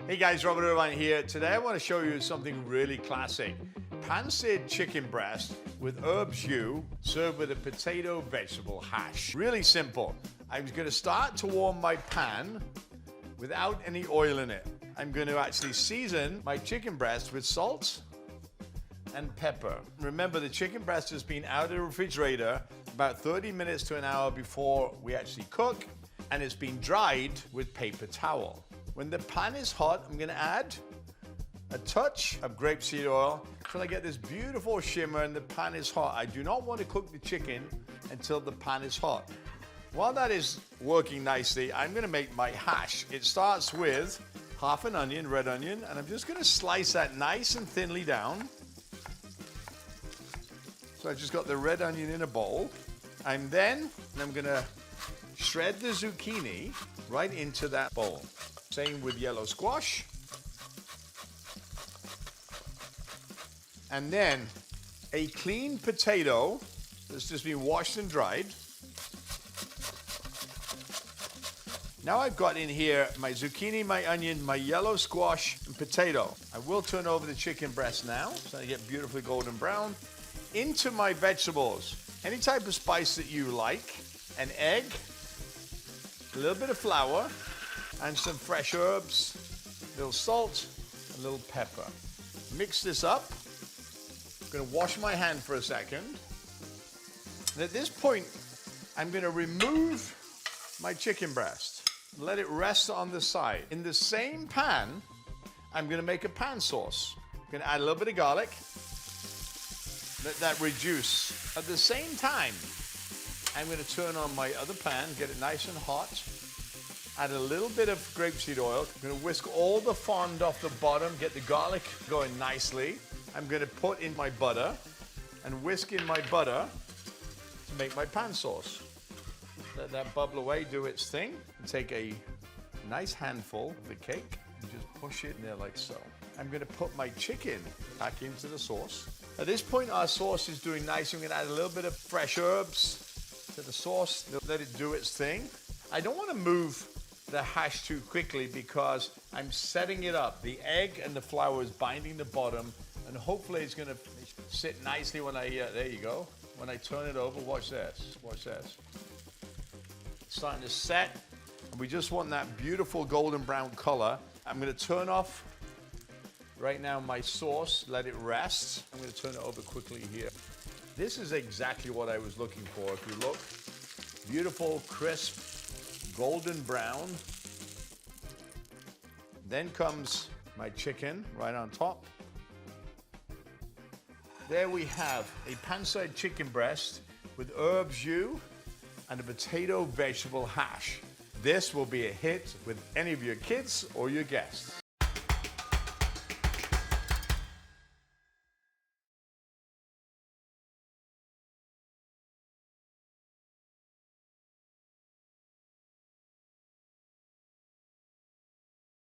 Hey guys, Robert Irvine here. Today I want to show you something really classic. Pan-seared chicken breast with herb jus served with a potato vegetable hash. Really simple. I'm going to start to warm my pan without any oil in it. I'm going to actually season my chicken breast with salt and pepper. Remember, the chicken breast has been out of the refrigerator about 30 minutes to an hour before we actually cook, and it's been dried with paper towel. When the pan is hot, I'm going to add a touch of grapeseed oil until I get this beautiful shimmer and the pan is hot. I do not want to cook the chicken until the pan is hot. While that is working nicely, I'm going to make my hash. It starts with half an onion, red onion, and I'm just going to slice that nice and thinly down. So I just got the red onion in a bowl. I'm going to shred the zucchini right into that bowl. Same with yellow squash. And then a clean potato that's just been washed and dried. Now I've got in here my zucchini, my onion, my yellow squash, and potato. I will turn over the chicken breast now so I get beautifully golden brown. Into my vegetables, any type of spice that you like, an egg, a little bit of flour, and some fresh herbs, a little salt, a little pepper. Mix this up. I'm going to wash my hand for a second. And at this point, I'm going to remove my chicken breast. Let it rest on the side. In the same pan, I'm going to make a pan sauce. I'm going to add a little bit of garlic. Let that reduce. At the same time, I'm going to turn on my other pan, get it nice and hot. Add a little bit of grapeseed oil. I'm going to whisk all the fond off the bottom, get the garlic going nicely. I'm going to put in my butter and whisk in my butter to make my pan sauce. Let that bubble away, do its thing. And take a nice handful of the cake and just push it in there like so. I'm going to put my chicken back into the sauce. At this point, our sauce is doing nice. I'm going to add a little bit of fresh herbs to the sauce. Let it do its thing. I don't want to move the hash too quickly because I'm setting it up. The egg and the flour is binding the bottom, and hopefully it's going to sit nicely when I, there you go. When I turn it over, watch this, watch this. It's starting to set, and we just want that beautiful golden brown color. I'm going to turn off right now my sauce, let it rest. I'm going to turn it over quickly here. This is exactly what I was looking for. If you look, beautiful, crisp, golden brown. Then comes my chicken right on top. There we have a pan-seared chicken breast with herb jus and a potato vegetable hash. This will be a hit with any of your kids or your guests.